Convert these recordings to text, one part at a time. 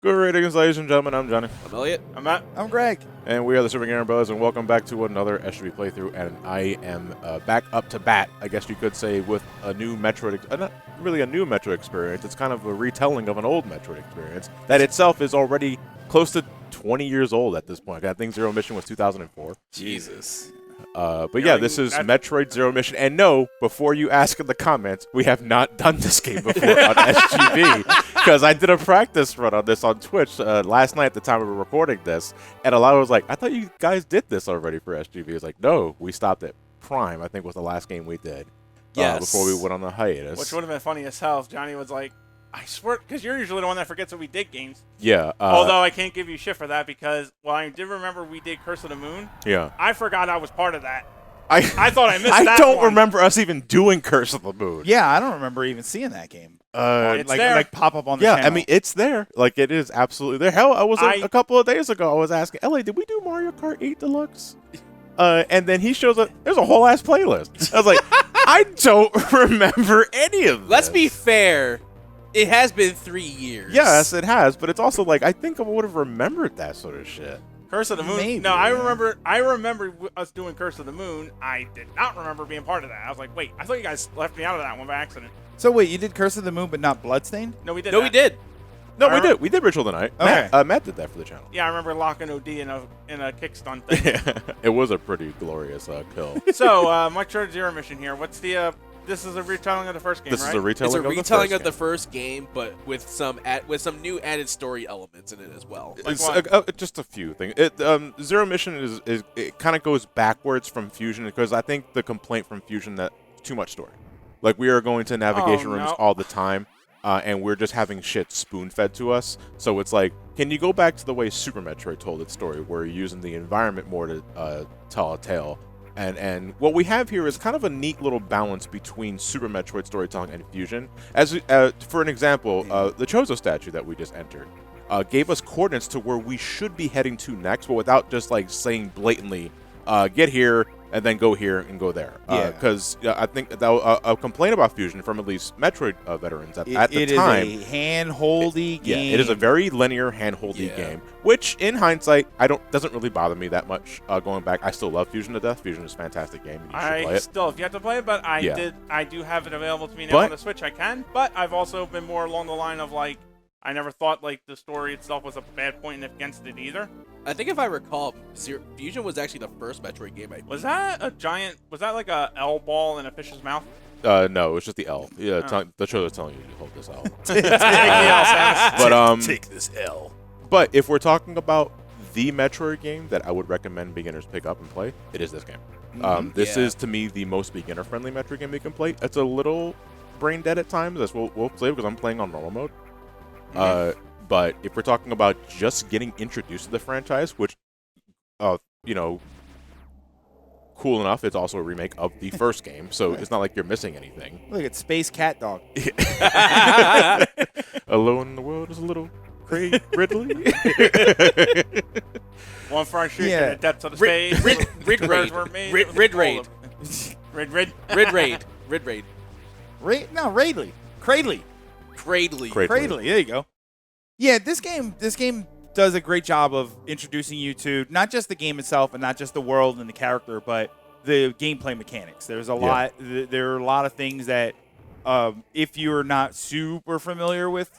Greetings, ladies and gentlemen. I'm Johnny. I'm Elliot. I'm Matt. I'm Greg. And we are the Super Gamer Bros, and welcome back to another SGB playthrough. And I am back up to bat, I guess you could say, with a new Metroid, not really a new Metroid experience. It's kind of a retelling of an old Metroid experience that itself is already close to 20 years old at this point. I think Zero Mission was 2004. Jesus. But yeah, this is Metroid Zero Mission. And no, before you ask in the comments, we have not done this game before on SGB. Because I did a practice run on this on Twitch last night at the time we were recording this. And a lot was like, I thought you guys did this already for SGB. It's like, no, we stopped at Prime, I think was the last game we did. Yes. Before we went on the hiatus. Which would have been funny as hell if Johnny was like, I swear, because you're usually the one that forgets that we did games. Yeah. Although I can't give you shit for that because, well, I did remember we did Curse of the Moon. Yeah. I forgot I was part of that. I thought I missed I that don't one. remember us even doing Curse of the Moon. Yeah, I don't remember even seeing that game. It's there. Like pop up on the Yeah, channel. I mean, it's there. Like, it is absolutely there. Hell, I was a couple of days ago, I was asking, LA, did we do Mario Kart 8 Deluxe? And then he shows up, there's a whole ass playlist. I was like, I don't remember any of this. Let's be fair. It has been 3 years. Yes, it has, but it's also like, I think I would have remembered that sort of shit. Curse of the Moon. Maybe, No, I yeah. remember us doing Curse of the Moon. I did not remember being part of that. I was like, wait, I thought you guys left me out of that one by accident. So wait, you did Curse of the Moon, but not Bloodstained? No, we did. No, we did. No, we did. We did Ritual of the Night. Okay. Matt did that for the channel. Yeah, I remember locking OD in a kick stunt thing. It was a pretty glorious kill. So, Metroid Zero Mission here. What's the? This is a retelling of the first game, This right? is a retelling It's a of the retelling first of the game. first game, but with some new added story elements in it as well. Like It's, what? just a few things. Zero Mission is it kind of goes backwards from Fusion because I think the complaint from Fusion that too much story. Like we are going to navigation rooms no. all the time, and we're just having shit spoon fed to us. So it's like, can you go back to the way Super Metroid told its story, where you're using the environment more to tell a tale? And what we have here is kind of a neat little balance between Super Metroid storytelling and Fusion. As for an example, the Chozo statue that we just entered gave us coordinates to where we should be heading to next, but without just like saying blatantly, get here and then go here and go there. Because I think that a complaint about Fusion from at least Metroid veterans at the time. It is a hand-holdy game. Yeah, it is a very linear, hand-holdy game, which, in hindsight, doesn't really bother me that much. Going back, I still love Fusion to death. Fusion is a fantastic game. You should play it. Still, if you have to play it, but I do have it available to me now But- on the Switch. I can, but I've also been more along the line of like, I never thought like the story itself was a bad point against it either. I think if I recall, Fusion was actually the first Metroid game I Was that a giant? Was that like a L ball in a fish's mouth? No, it's just the L. Yeah, the show is telling you to hold this L. But take this L. But if we're talking about the Metroid game that I would recommend beginners pick up and play, it is this game. This is, to me, the most beginner-friendly Metroid game you can play. It's a little brain dead at times, as we'll say, because I'm playing on normal mode. But if we're talking about just getting introduced to the franchise, which, cool enough, it's also a remake of the first game, so it's not like you're missing anything. Look at Space Cat Dog. Alone in the world is a little Craig Ridley. one front street Yeah. in the depths of the space. Rid Raid. Rid Raid. Rid. Rid Raid. Rid Raid. Raidley. Cradley. Cradley. Cradley. There you go. Yeah, this game does a great job of introducing you to not just the game itself and not just the world and the character, but the gameplay mechanics. There's a lot. There are a lot of things that, if you're not super familiar with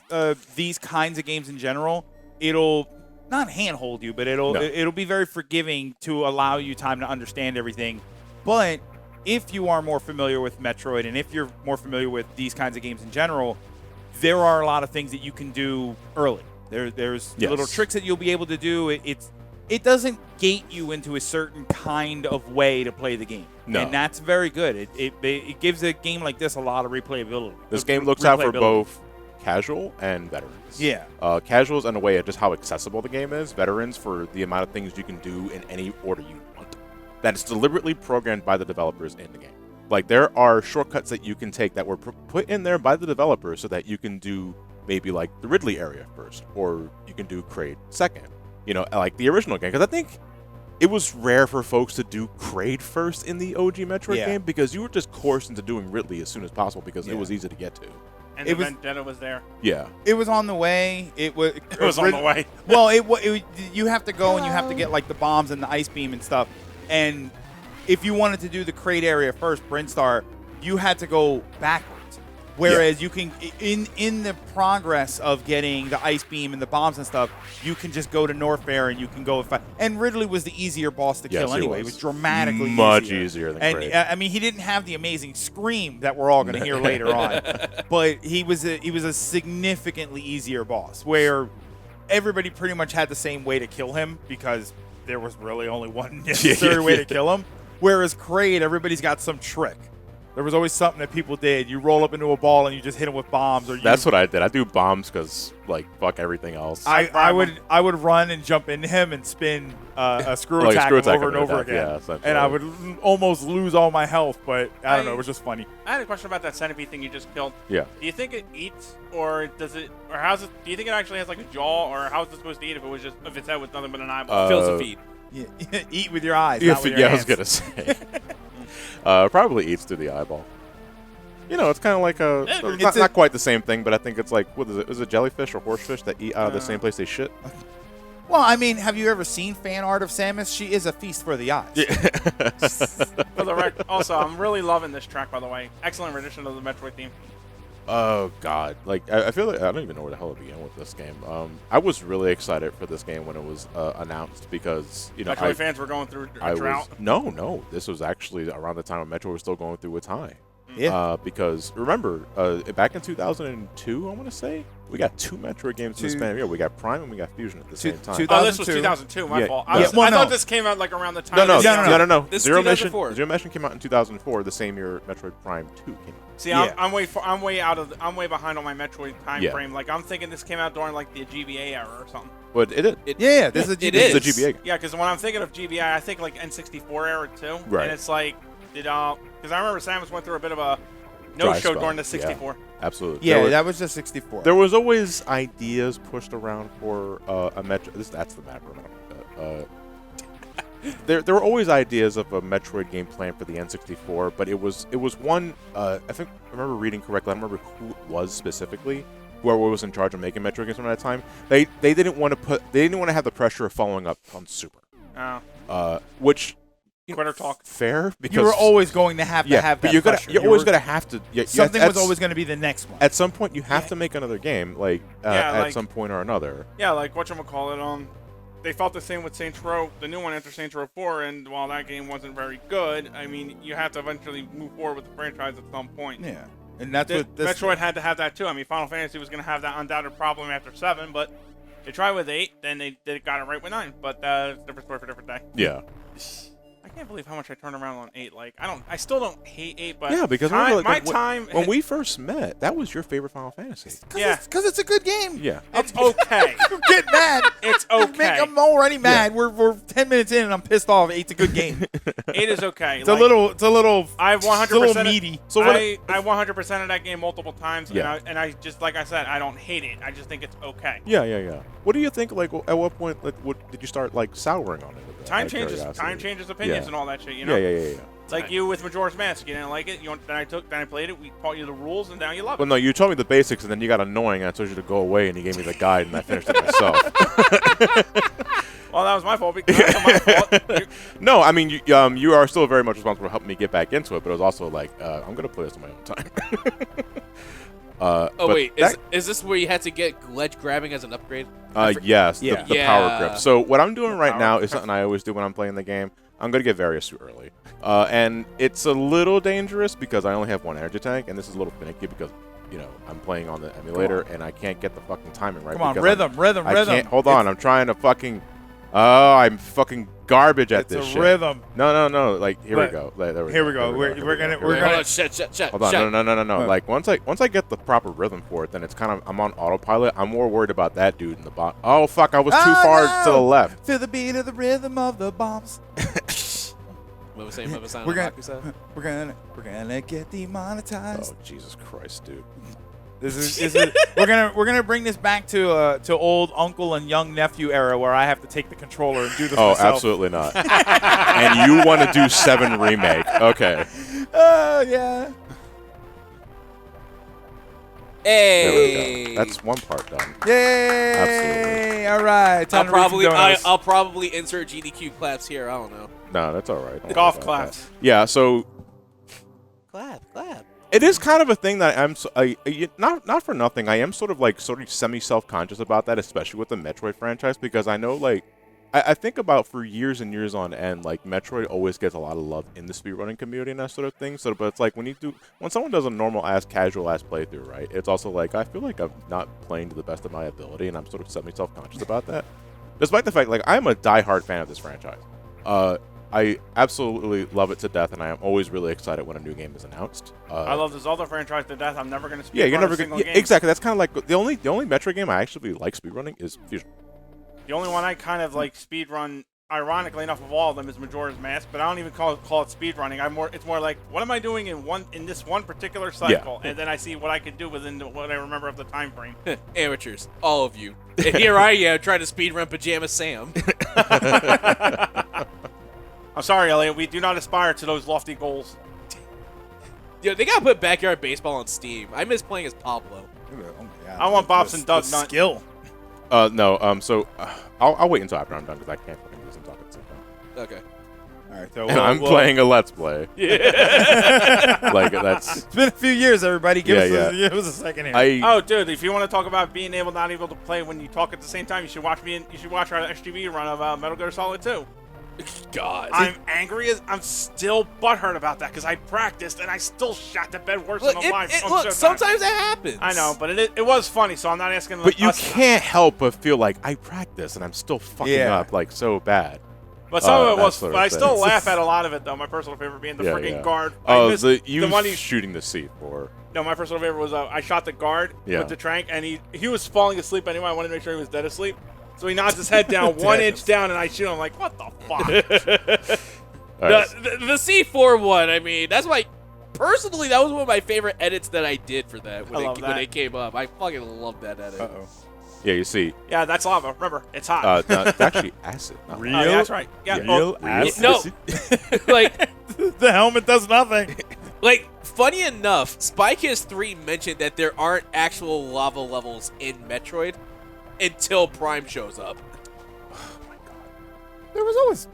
these kinds of games in general, it'll not handhold you, but it'll be very forgiving to allow you time to understand everything. But if you are more familiar with Metroid and if you're more familiar with these kinds of games in general, there are a lot of things that you can do early. There's little tricks that you'll be able to do. It doesn't gate you into a certain kind of way to play the game. No. And that's very good. It gives a game like this a lot of replayability. This game looks out for both casual and veterans. Yeah. Casuals in a way of just how accessible the game is. Veterans for the amount of things you can do in any order you want. That is deliberately programmed by the developers in the game. Like, there are shortcuts that you can take that were put in there by the developers so that you can do maybe like the Ridley area first, or you can do Kraid second. Like the original game. Because I think it was rare for folks to do Kraid first in the OG Metroid game because you were just coursed into doing Ridley as soon as possible because it was easy to get to. And It the was- Vendetta was there. Yeah. It was on the way. It was. It was on the way. Well, you have to go and you have to get like the bombs and the ice beam and stuff. And if you wanted to do the crate area first, Brinstar, you had to go backwards. Whereas you can, in the progress of getting the ice beam and the bombs and stuff, you can just go to Norfair and you can go and fight. And Ridley was the easier boss to kill anyway. It was dramatically much easier than and Kraid. I mean, he didn't have the amazing scream that we're all going to hear later on, but he was a significantly easier boss where everybody pretty much had the same way to kill him because there was really only one necessary way to kill him. Whereas Kraid, everybody's got some trick. There was always something that people did. You roll up into a ball and you just hit him with bombs. Or That's what I did. I do bombs because, like, fuck everything else. I would run and jump into him and spin a screw Like a attack screw him attack over and him, over attack, again. yeah, essentially. And I would almost lose all my health, but I don't know. It was just funny. I had a question about that centipede thing you just killed. Yeah. Do you think it eats, or does it, or how's it? Do you think it actually has like a jaw, or how is it supposed to eat if its head was nothing but an eyeball? Fills the feed. Yeah, eat with your eyes. Yeah, not with your yeah, I was hands. gonna say. Probably eats through the eyeball. You know, it's kind of like not quite the same thing, but I think it's like, what is it? Is it jellyfish or horsefish that eat out of the same place they shit? Well, I mean, have you ever seen fan art of Samus? She is a feast for the eyes. For the record, also, I'm really loving this track, by the way. Excellent rendition of the Metroid theme. Oh God! Like I feel like I don't even know where the hell to begin with this game. I was really excited for this game when it was announced because Metroid fans were going through a drought. No. This was actually around the time when Metroid was still going through its high. Yeah. Because remember, back in 2002, I want to say we got 2 Metroid games in the span of a year. We got Prime and we got Fusion at the same time. Oh, this was 2002. My Yeah. fault. Yeah. I thought this came out like around the time. No. This is Zero Mission 2004. Zero Mission came out in 2004, the same year Metroid Prime 2 came out. See, I'm way behind on my Metroid time frame. Like I'm thinking this came out during like the GBA era or something. But it is. Yeah, this is a GBA. It It's a GBA game. Yeah, because when I'm thinking of GBA, I think like N64 era too. Right. And it's like, because I remember Samus went through a bit of a Dry no-show spell. during the 64. Absolutely. Yeah, that was just 64. There was always ideas pushed around for a Metro. That's the map. Remember? There were always ideas of a Metroid game planned for the N64, but it was one. I think I remember reading correctly. I don't remember who it was specifically. Whoever was in charge of making Metroid games at that time, they didn't want to have the pressure of following up on Super. Oh. Which. Quitter talk. Fair, because you were always going to have that but you're pressure. always gonna have to. Something was always going to be the next one. At some point, you have to make another game, at some point or another. Yeah, like whatchamacallit, they felt the same with Saints Row, the new one after Saints Row 4, and while that game wasn't very good, I mean, you have to eventually move forward with the franchise at some point. Yeah, and that's what this Metroid had to have that too. I mean, Final Fantasy was going to have that undoubted problem after 7, but they tried with 8, then they got it right with 9. But it's a different story for a different day. Yeah. I can't believe how much I turned around on 8. Like, I still don't hate 8, but Yeah, because time, remember, when we first met, that was your favorite Final Fantasy. Yeah. because it's a good game. Yeah. It's okay. You get mad. It's okay. I'm already mad. We're 10 minutes in and I'm pissed off. 8's a good game. 8 is okay. It's a little. I've 100%. It's a little meaty. So I 100% of that game multiple times, Yeah. and I just, like I said, I don't hate it. I just think it's okay. Yeah. What do you think? Like, at what point, what did you start souring on it? a bit, Time out of changes curiosity? opinions Yeah. and all that shit. You know. Yeah. It's like you with Majora's Mask. You didn't like it. Then I played it. We taught you the rules, and now you love it. Well, no, you told me the basics, and then you got annoying, and I told you to go away, and you gave me the guide, and I finished it myself. Well, that was my fault. Because that's not my fault. No, I mean, you are still very much responsible for helping me get back into it, but it was also like, I'm going to play this on my own time. Oh wait, is this where you had to get ledge grabbing as an upgrade? Yes, Yeah. the power Yeah. grip. So what I'm doing right power now grip. is something I always do when I'm playing the game. I'm going to get Various too early. And it's a little dangerous because I only have one energy tank, and this is a little finicky because, I'm playing on the emulator, and I can't get the fucking timing right. Come on, because rhythm. I can't, hold on, I'm trying to fucking... Oh, I'm fucking garbage at It's this a shit. rhythm. No. Like, here we But- go. There we Here go. we go. There We're gonna. Hold on, shut. Hold on, no. What? Like once I get the proper rhythm for it, then it's kind of I'm on autopilot. I'm more worried about that dude in the bottom. Oh fuck, I was too far to the left. To the beat of the rhythm of the bombs. What was saying? We're gonna get demonetized. Oh Jesus Christ, dude. This is we're gonna bring this back to old uncle and young nephew era where I have to take the controller and do this Oh, myself. absolutely not. And you want to do 7 remake? Okay. Yeah. There we Hey. go. That's one part done. Yay! Absolutely. All right. Time to read some donuts. I'll probably insert GDQ claps here. I don't know. No, that's all right. Don't Golf worry about claps. that. Yeah, so Clap. it is kind of a thing that not for nothing. I am sort of semi self-conscious about that, especially with the Metroid franchise, because I know I think about for years and years on end, Metroid always gets a lot of love in the speedrunning community and that sort of thing. So, but it's like when someone does a normal ass, casual ass playthrough, right? It's also I feel like I'm not playing to the best of my ability, and I'm sort of semi self-conscious about that. Despite the fact, I'm a diehard fan of this franchise. I absolutely love it to death, and I am always really excited when a new game is announced. I love the Zelda franchise to death. I'm never going to speedrun you're never a single gonna. game. Exactly. That's kind of like the only Metroid game I actually like speedrunning is Fusion. The only one I kind of speedrun, ironically enough, of all of them is Majora's Mask, but I don't even call it speedrunning. It's more like, what am I doing in this one particular cycle? Yeah. And then I see what I can do within what I remember of the time frame. Amateurs, all of you. And here I am trying to speedrun Pajama Sam. I'm sorry, Elliot. We do not aspire to those lofty goals. Yo, they gotta put Backyard Baseball on Steam. I miss playing as Pablo. Oh my God. I want Bobson Doug the Nut. skill. No. So I'll wait until after I'm done because I can't fucking listen to talk at the same time. Okay. All right. So And I'm playing a Let's Play. Yeah. That's. It's been a few years, everybody. Give Yeah, us a second here. Oh, dude! If you want to talk about being not able to play when you talk at the same time, you should watch our SGB run of Metal Gear Solid 2. God. I'm still butthurt about that because I practiced and I still shot the bed worse Look, than alive. sometimes that happens. I know, but it was funny, so I'm not asking. But you us- can't help but feel like I practice and I'm still fucking Yeah. up so bad. But some of it that was, sort of but I still thing. laugh at a lot of it though. My personal favorite being the freaking guard. Oh, I missed you the one shooting the C4. No, my personal favorite was I shot the guard Yeah. with the trank, and he was falling asleep anyway. I wanted to make sure he was dead asleep. So he nods his head down 1 inch down, and I shoot him. I'm like, what the fuck? All right. The C4 one, I mean, that's personally, that was one of my favorite edits that I did for that when it came up. I fucking love that edit. Uh-oh. Yeah, you see. Yeah, that's lava. Remember, it's hot. No, it's actually acid. not Real? lava. Yeah, that's right. Yeah. Real Oh, acid? No. like, The helmet does nothing. funny enough, Spykiss 3 mentioned that there aren't actual lava levels in Metroid until Prime shows up. There was always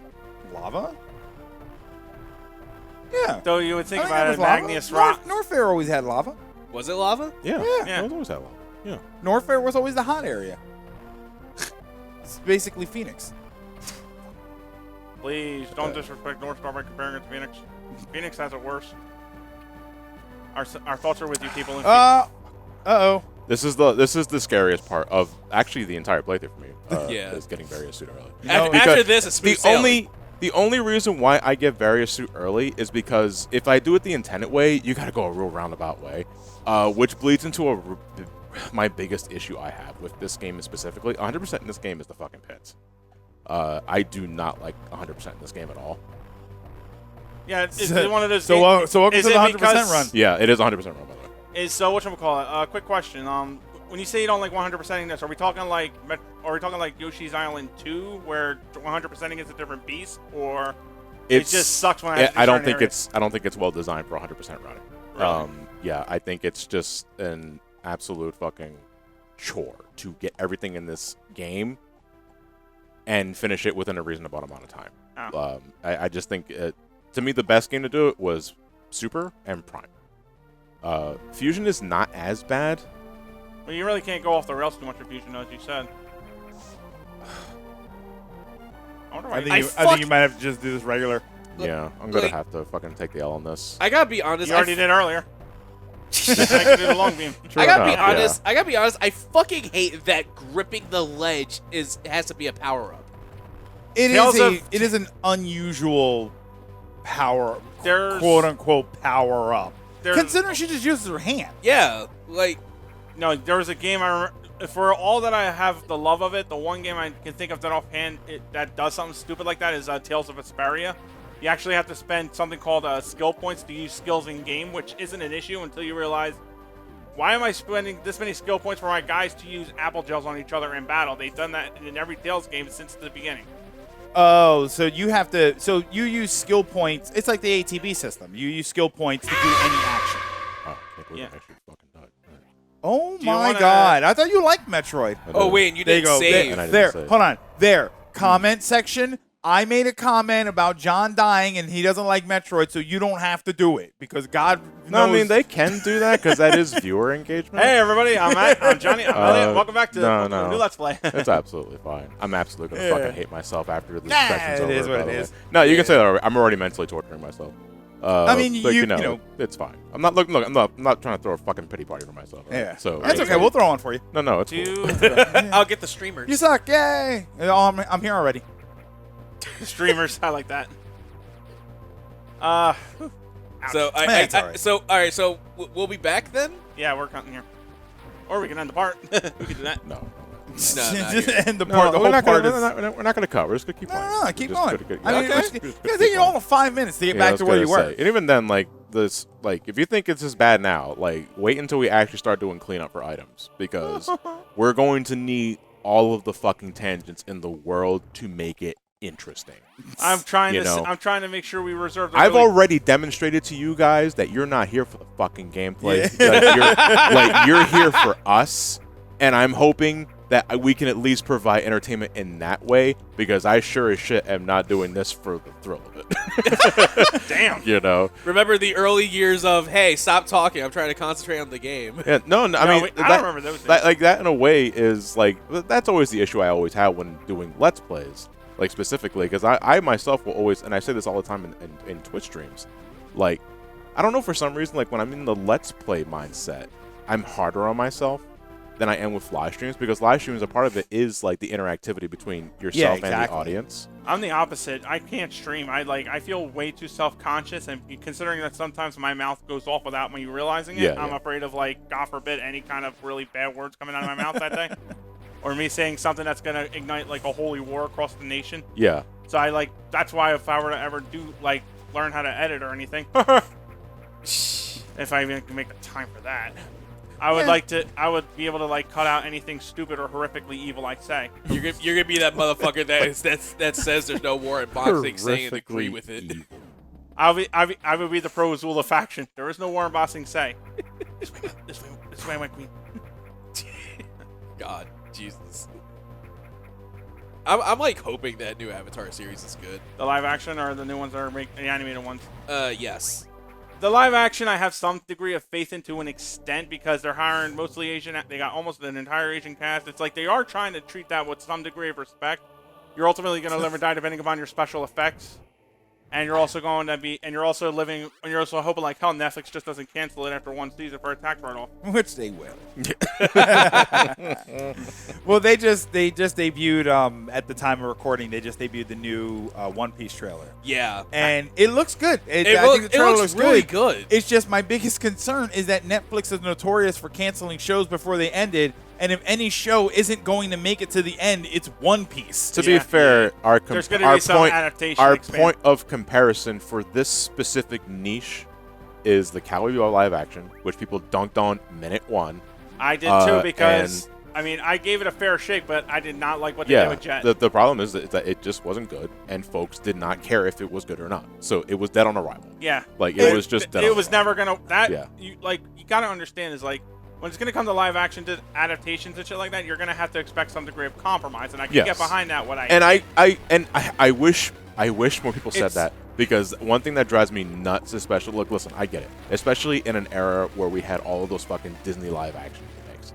lava. Yeah. So you would think I mean, about there it, was lava. Magnius Rock. Norfair always had lava. Was it lava? Yeah. Yeah. It was always that lava. Yeah. Norfair was always the hot area. It's basically Phoenix. Please don't disrespect North Star by comparing it to Phoenix. Phoenix has it worse. Our thoughts are with you, people. In Uh-oh. This is the scariest part of actually the entire playthrough for me. Yeah. Is getting Various Suit early. After Because this, it's smooth sailing. The only reason why I get Various Suit early is because if I do it the intended way, you got to go a real roundabout way, which bleeds into my biggest issue I have with this game specifically. 100% in this game is the fucking pits. I do not like 100% in this game at all. Yeah, it's one of those. So welcome to is the it 100% because- run. Yeah, it is 100% wrong, by the way. So whatchamacallit? Quick question. When you say you don't like 100%ing this, are we talking like Yoshi's Island 2, where 100%ing is a different beast, or it just sucks when I have to do I don't certain think areas? I don't think it's well designed for 100% running. Really? Yeah, I think it's just an absolute fucking chore to get everything in this game and finish it within a reasonable amount of time. Oh. I just think to me the best game to do it was Super and Prime. Fusion is not as bad. Well, you really can't go off the rails too much with Fusion, as you said. I wonder why. I think you might have to just do this regular. Look, Yeah, I'm gonna like- have to fucking take the L on this. I gotta be honest. you already did earlier. I could do the long beam. I gotta be enough, honest. I gotta be honest. I fucking hate that gripping the ledge has to be a power up. It Tales is an unusual power, There's- quote unquote power up. There's- Considering she just uses her hand. Yeah, like No, there was a game I remember. For all that I have the love of it, the one game I can think of that offhand that does something stupid like that is Tales of Vesperia. You actually have to spend something called skill points to use skills in game, which isn't an issue until you realize, why am I spending this many skill points for my guys to use apple gels on each other in battle? They've done that in every Tales game since the beginning. Oh, so you have to. So you use skill points. It's like the ATB system. You use skill points to do any action. Oh, I can't believe Yeah. I actually fucking died. Oh you my wanna- God! I thought you liked Metroid. Oh wait, and you There you didn't go. save. And I didn't There. save. Hold on. There. Comment section. I made a comment about John dying and he doesn't like Metroid, so you don't have to do it because God knows. No, I mean they can do that because that is viewer engagement. Hey everybody, I'm Johnny. I'm Elliot. Welcome back to no. a new Let's Play. It's absolutely fine. I'm absolutely gonna fucking hate myself after this Nah, section's it over. is what by it the way. is. No, you can say that already. I'm already mentally torturing myself. I mean, but, you know. it's fine. I'm not looking. Look, I'm not trying to throw a fucking pity party for myself. Right? Yeah. So That's okay. We'll throw one for you. No, it's cool. I'll get the streamers. You suck. Yay. Oh, I'm here already. Streamers, I like that. So It's all right. all right. So we'll be back then. Yeah, we're counting here. Or we can end the part. We can do that. No. Just you're- end the part. The whole part is. We're not gonna cut. We're just gonna keep playing. No, keep Just going. gonna- I mean, okay. it's gonna take you all of 5 minutes to get Yeah, I back was to where you gonna were. say. And even then, like this, like if you think it's this bad now, like wait until we actually start doing cleanup for items because we're going to need all of the fucking tangents in the world to make it interesting. I'm trying You to. know. I'm trying to make sure we reserve. The I've really- already demonstrated to you guys that you're not here for the fucking gameplay. Like, you're here for us, and I'm hoping that we can at least provide entertainment in that way because I sure as shit am not doing this for the thrill of it. Damn. You know? Remember the early years of hey, stop talking. I'm trying to concentrate on the game. Yeah, no, I mean, I don't remember those that, days. like that in a way is like that's always the issue I always have when doing Let's Plays, like specifically because I myself will always, and I say this all the time in Twitch streams, like I don't know for some reason like when I'm in the Let's Play mindset, I'm harder on myself than I am with live streams because live streams, a part of it is like the interactivity between yourself and the exactly. audience. I'm the opposite. I can't stream. I feel way too self-conscious, and considering that sometimes my mouth goes off without me realizing it, I'm afraid of like, God forbid, any kind of really bad words coming out of my mouth that day, or me saying something that's gonna ignite like a holy war across the nation. Yeah. So that's why if I were to ever do like learn how to edit or anything, if I even can make the time for that. I would be able to like cut out anything stupid or horrifically evil I say. You're gonna be that motherfucker that says there's no war in boxing, saying and agree with it. Evil. I would be the pro Azula faction. There is no war in boxing say. This way, my queen. God, Jesus. I'm like hoping that new Avatar series is good. The live action or the new ones that are the animated ones. Yes. The live action, I have some degree of faith in to an extent because they're hiring mostly Asian. They got almost an entire Asian cast. It's like they are trying to treat that with some degree of respect. You're ultimately going to live or die depending upon your special effects, and you're also going to be, and you're also living, and you're also hoping like hell Netflix just doesn't cancel it after one season for a tax write-off. Which they will. Well, they just debuted at the time of recording. They just debuted the new One Piece trailer, Yeah. and it looks good. I think the It trailer looks really good. It's just my biggest concern is that Netflix is notorious for canceling shows before they ended, and if any show isn't going to make it to the end, it's One Piece. To be fair, our There's going to be some adaptation. our expand. point of comparison for this specific niche is the Cowboy Bebop live action, which people dunked on minute one. I did too because I mean I gave it a fair shake, but I did not like what they did with Jet. The problem is that it just wasn't good, and folks did not care if it was good or not. So it was dead on arrival. Yeah, Like it was just dead. It on was arrival. never gonna that. Yeah. You got to understand is like when it's gonna come to live action to adaptations and shit like that, you're gonna have to expect some degree of compromise, and I can Yes. get behind that. I wish more people said It's- that because one thing that drives me nuts, especially listen, I get it, especially in an era where we had all of those fucking Disney live action remakes.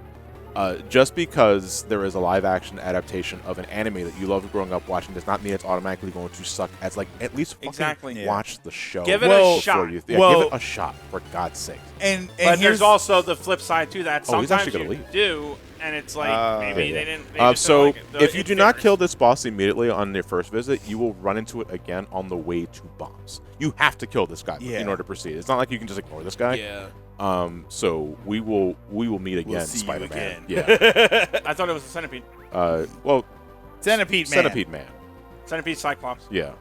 Just because there is a live action adaptation of an anime that you loved growing up watching does not mean it's automatically going to suck. As like at least fucking Exactly. watch the show. Give it a before shot. You, Well- give it a shot for God's sake. And But here's there's also the flip side to that. Oh, he's Sometimes actually gonna you leave. do, and it's like maybe they didn't. They just So didn't like it. if you It do not differs. kill this boss immediately on your first visit, you will run into it again on the way to bombs. You have to kill this guy Yeah. in order to proceed. It's not like you can just ignore this guy. Yeah. So we will meet again, see you Spider-Man. again. Yeah. I thought it was a centipede. Well, Centipede Man. Centipede Man. Centipede Cyclops. Yeah.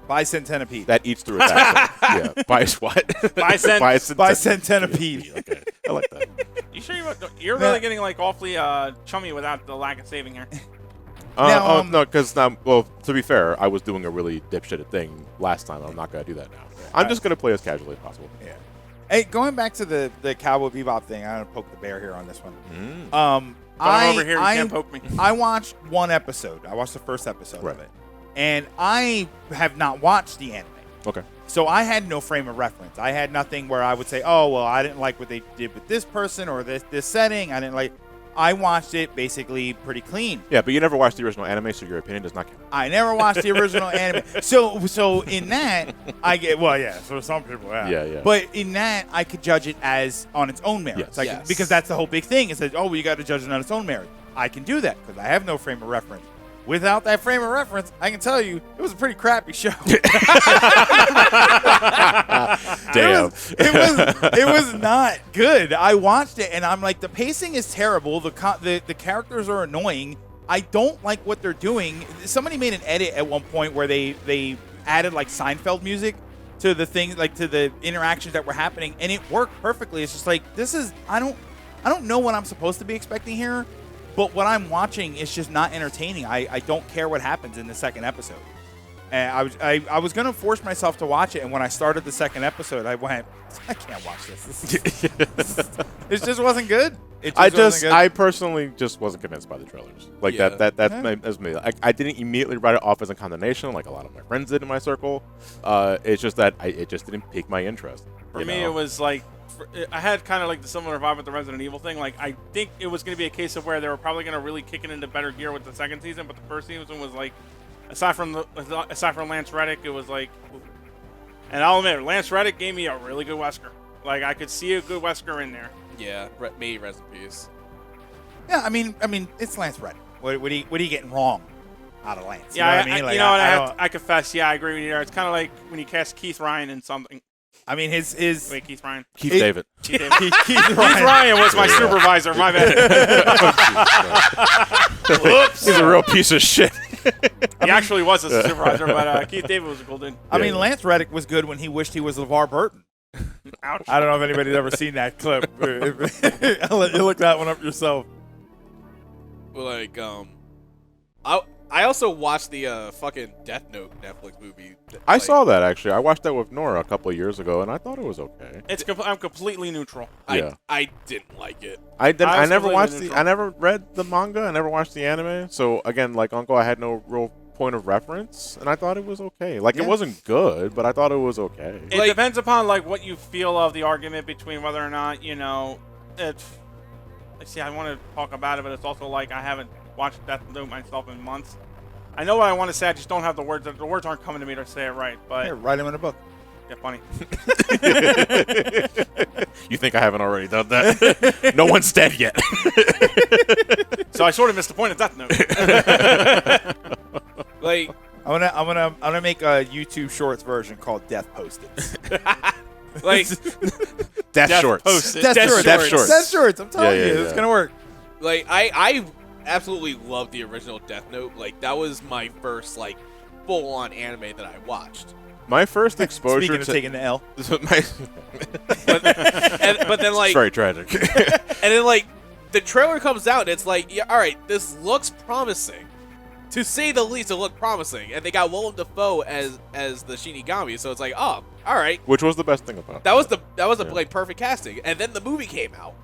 Bicent Centipede. That eats through its axle. Yeah. Bice what? Bicent- Bicent Centipede. Okay. I like that. You sure you're really getting like awfully chummy without the lack of saving here? Now, No, because well, to be fair, I was doing a really dipshitted thing last time. I'm not gonna do that now. I'm just gonna play as casually as possible. Yeah. Hey, going back to the Cowboy Bebop thing, I'm gonna poke the bear here on this one. I'm over here. You can't poke me. I watched one episode. I watched the first episode Right. of it, and I have not watched the anime. Okay. So I had no frame of reference. I had nothing where I would say, "Oh, well, I didn't like what they did with this person or this setting. I didn't like." I watched it basically pretty clean. Yeah, but you never watched the original anime, so your opinion does not count. I never watched the original anime. So in that, I get for some people, Yeah. But in that, I could judge it as on its own merits, Yes. because that's the whole big thing. Is that you got to judge it on its own merit. I can do that because I have no frame of reference. Without that frame of reference, I can tell you it was a pretty crappy show. Damn. It was not good. I watched it and I'm like, the pacing is terrible. The characters are annoying. I don't like what they're doing. Somebody made an edit at one point where they added like Seinfeld music to the things, like to the interactions that were happening, and it worked perfectly. It's just like, I don't know what I'm supposed to be expecting here. But what I'm watching is just not entertaining. I don't care what happens in the second episode. And I was going to force myself to watch it, and when I started the second episode, I went, I can't watch this. It just wasn't good. I personally just wasn't convinced by the trailers. Like Yeah. that's me. I didn't immediately write it off as a condemnation, like a lot of my friends did in my circle. It's just that it just didn't pique my interest. For me, it was like, I had kind of like the similar vibe with the Resident Evil thing. Like, I think it was going to be a case of where they were probably going to really kick it into better gear with the second season, but the first season was like, aside from Lance Reddick, it was like, and I'll admit, Lance Reddick gave me a really good Wesker. Like, I could see a good Wesker in there. Yeah, me rest in peace. Yeah, I mean, it's Lance Reddick. What are you getting wrong out of Lance? Yeah, you know what I mean? Like, you know what? I confess, yeah, I agree with you there. It's kind of like when you cast Keith Ryan in something. I mean, his Wait, Keith Ryan. David. Keith Ryan was my supervisor. My bad. Whoops. He's a real piece of shit. He actually was a supervisor, but Keith David was a cool dude. I mean, Lance Reddick was good when he wished he was LeVar Burton. Ouch. I don't know if anybody's ever seen that clip. I'll let you look that one up yourself. Like, I also watched the fucking Death Note Netflix movie. I saw that actually. I watched that with Nora a couple of years ago, and I thought it was okay. I'm completely neutral. Yeah. I didn't like it. I was never completely watched neutral. I never read the manga. I never watched the anime. So again, like Uncle, I had no real point of reference, and I thought it was okay. Like it wasn't good, but I thought it was okay. It depends upon like what you feel of the argument between whether or not it's. See, I want to talk about it, but it's also like I haven't watched Death Note myself in months. I know what I want to say. I just don't have the words. The words aren't coming to me to say it right. But Here, write him in a book. yeah, funny. You think I haven't already done that? No one's dead yet. So I sort of missed the point of Death Note. Like, I'm gonna make a YouTube Shorts version called Death Post-its. like, Death shorts. Post-it. Death Shorts. Death Shorts. Death Shorts. I'm telling Yeah, you, yeah, it's yeah. gonna work. like I absolutely love the original Death Note. Like, that was my first like full-on anime that I watched. My first exposure Speaking of to taking the L. But then like, it's very tragic. and then like the trailer comes out and it's like, yeah, all right, this looks promising. To say the least, it looked promising, and they got Willem Dafoe as the Shinigami, so it's like, oh, all right, Which was the best thing about it. that was the Yeah. like perfect casting. And then the movie came out,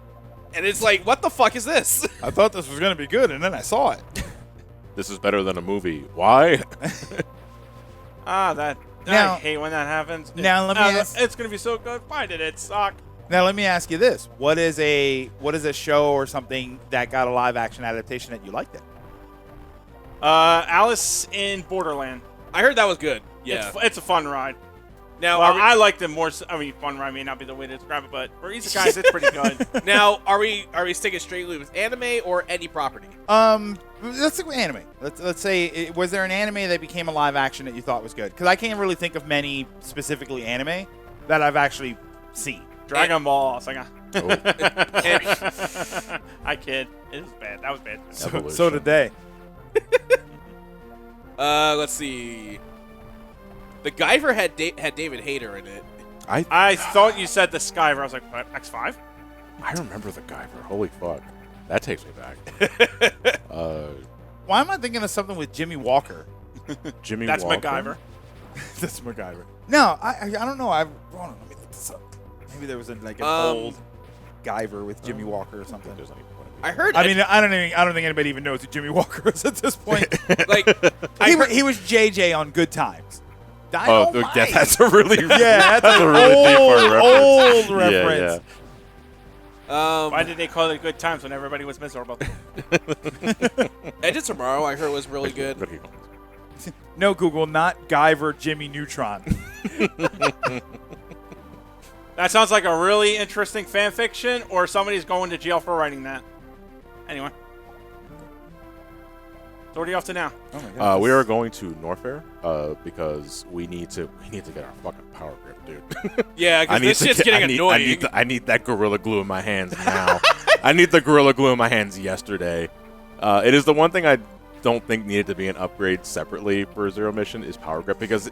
and it's like, what the fuck is this? I thought this was gonna be good, and then I saw it. This is better than a movie. Why? I Now- hate when that happens. now let me ask- It's gonna be so good. Why did it suck? Now let me ask you this: what is a show or something that got a live action adaptation that you liked it? Alice in Borderland. I heard that was good. Yeah. It's a fun ride. Now, Well, are we, I liked it more. I mean, fun ride may not be the way to describe it, but for isekais, it's pretty good. now are we sticking strictly with anime or any property? Let's stick with anime. Let's say, was there an anime that became a live action that you thought was good? Because I can't really think of many specifically anime that I've actually seen. Dragon Ball. It's like, And- I kid. It was bad. That was bad. Evolution. So did they. let's see. The Guyver had David Hayter in it. I thought you said the Skyver. I was like, what? X5? I remember the Guyver. Holy fuck. That takes me back. Why am I thinking of something with Jimmy Walker? Jimmy That's Walker. MacGyver. That's MacGyver. No, I don't know. Hold on, let me look this up. Maybe there was like an old Guyver with Jimmy Walker or something. There's not even one of these. I heard. I mean, I don't think anybody even knows who Jimmy Walker is at this point. like he was JJ on Good Times. Oh, that's a really yeah, that's a really deep old reference. reference. Why did they call it Good Times when everybody was miserable? Edge of Tomorrow, I heard was really good. No, Google, not Guyver Jimmy Neutron. That sounds like a really interesting fan fiction, or somebody's going to jail for writing that. Anyway. So what are you off to now? Oh my God, we are going to Norfair because we need to get our fucking power grip, dude. Yeah, because this shit's getting annoying. I need that Gorilla Glue in my hands now. I need the Gorilla Glue in my hands yesterday. It is the one thing I don't think needed to be an upgrade separately for Zero Mission is power grip, because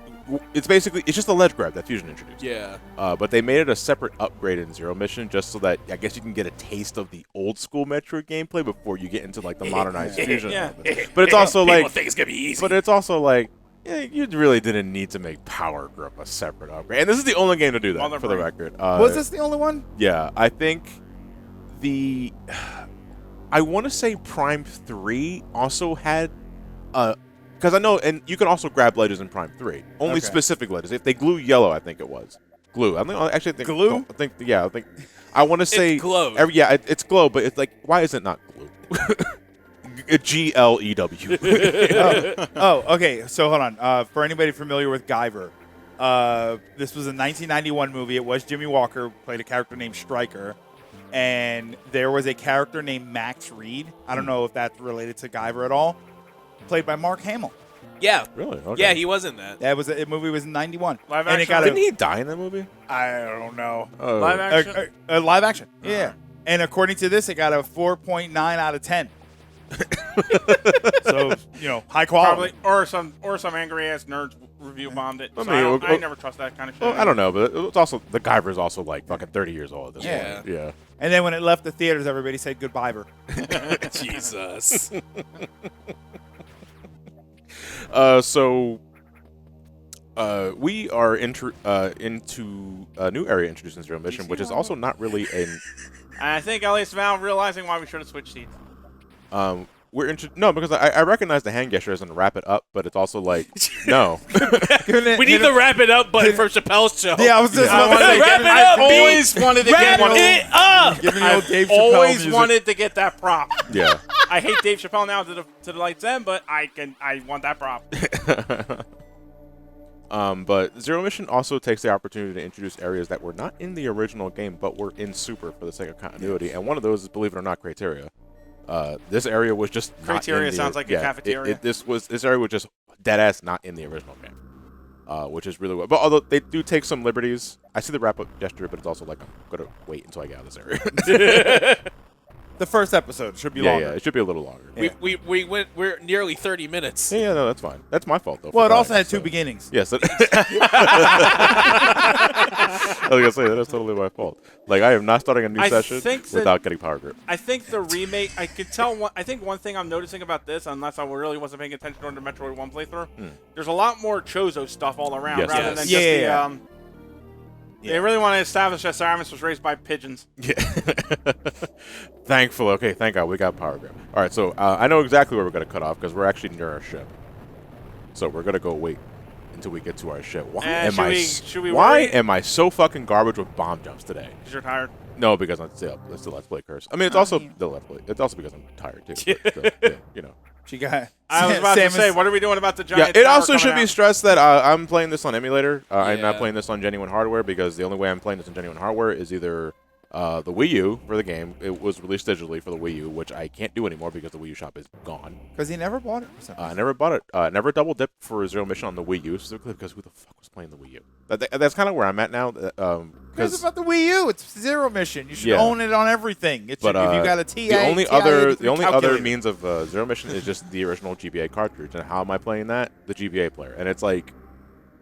it's just a ledge grab that Fusion introduced. Yeah. But they made it a separate upgrade in Zero Mission just so that I guess you can get a taste of the old school Metroid gameplay before you get into like the modernized Fusion. Yeah. But it's also like, things gonna be easy. but it's also like, yeah, you really didn't need to make power grip a separate upgrade. And this is the only game to do that, Mother for the brain. record. Was this the only one? Yeah, I think I want to say Prime 3 also had because I know, and you can also grab ledges in Prime 3. Only Okay. specific ledges. If they glue yellow, I think it was. Glue. I think Glue? I want to say It's glow. it's glow, but it's like, why is it not glue? GLEW. Oh, okay. So hold on. For anybody familiar with Guyver, this was a 1991 movie. It was Jimmy Walker played a character named Stryker, and there was a character named Max Reed. I don't know if that's related to Guyver at all. Played by Mark Hamill. Yeah. Really? Okay. Yeah, he was in that. That was the movie was in 91. Live and it action? got Didn't he die in that movie? I don't know. Oh. Live action? Live action. Yeah. And according to this, it got a 4.9 out of 10. So, high quality. Probably, or some angry ass nerds review bombed it. I So mean, I never trust that kind of shit. Well, I don't know, but it's also the Guyver is also like fucking 30 years old at this Yeah. point. Yeah. And then when it left the theaters, everybody said goodbye. Jesus. We are into a new area introduced in Zero Mission, which is also not really an. I think Elliot's now realizing why we should have switched seats. No, because I recognize the hand gesture as in wrap it up, but it's also like no. We need the wrap it up button for Chappelle's show. Yeah, I was just Wrap it up, I always wanted to get one. it up. Give me the old Dave I Chappelle always music. wanted to get that prop. Yeah. I hate Dave Chappelle now to the lights end, but I want that prop. But Zero Mission also takes the opportunity to introduce areas that were not in the original game, but were in Super for the sake of continuity. And one of those is, believe it or not, Criteria. This area was just not Criteria in the, sounds like a cafeteria. This area was just dead ass not in the original game, which is really well. But although they do take some liberties, I see the wrap up gesture, but it's also like I'm gonna wait until I get out of this area. The first episode should be yeah, longer. yeah, it should be a little longer. We're nearly 30 minutes. Yeah, no, that's fine. That's my fault though. Well, for it also dying, had two so. beginnings. Yes. I was gonna say that is totally my fault. Like I am not starting a new I session think that- without getting power grip. I think the remake, I could tell. I think one thing I'm noticing about this, unless I really wasn't paying attention during the Metroid 1 playthrough, there's a lot more Chozo stuff all around Yes, rather yes. than Yeah, just yeah, the. They really want to establish that Samus was raised by pigeons. Yeah. Thankfully, okay, thank God we got power grip. All right, so I know exactly where we're gonna cut off because we're actually near our ship. So we're gonna go wait until we get to our ship. Why worry? am I so fucking garbage with bomb jumps today? Because you're tired. No, because it's the Let's Play curse. I mean, it's also the Let's Play. It's also because I'm tired too. But still, yeah, She got. I was about to Samus- say, what are we doing about the Yeah, giant? it tower also coming should be out? stressed that I'm playing this on emulator. I'm not Yeah. playing this on genuine hardware because the only way I'm playing this on genuine hardware is either the Wii U for the game. It was released digitally for the Wii U, which I can't do anymore because the Wii U shop is gone. Because he never bought it. For some I reason. never bought it. Never double dipped for Zero Mission on the Wii U specifically because who the fuck was playing the Wii U? That's kind of where I'm at now. It's Because about the Wii U. It's Zero Mission. You should Yeah. own it on everything. It should, but if you got a TI, the only TI other 83 other calculator. means of Zero Mission is just the original GBA cartridge. And how am I playing that? The GBA player. And it's like,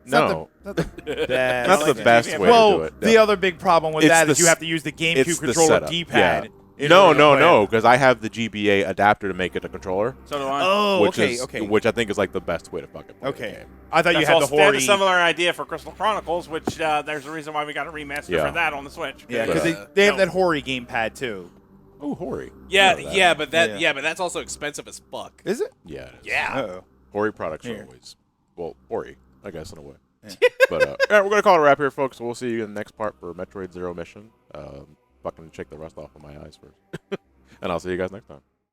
It's no. not the best. Not the best way to do Well, it. the Yeah. other big problem with It's that the is you have to use the it's GameCube the controller setup. D-pad. Yeah. in No, order to no, play no, it. because I have the GBA adapter to make it a controller. So do I. Oh, which okay, is, okay. Which I think is like the best way to fucking play the Okay. game. I thought you That's had the also, they had a Hori. similar idea for Crystal Chronicles, which there's a reason why we got a remaster Yeah. for that on the Switch. Yeah, because Yeah. they have No. that Hori gamepad too. Oh, Hori. Yeah, I know that. yeah, Yeah. but that's also expensive as fuck. Is it? Yeah. It is. Yeah. Oh. Hori products are Here. always, well, Hori, I guess, in a way. Yeah. But, all right, we're going to call it a wrap here, folks. We'll see you in the next part for Metroid Zero Mission. Fucking shake the rust off of my eyes first. And I'll see you guys next time.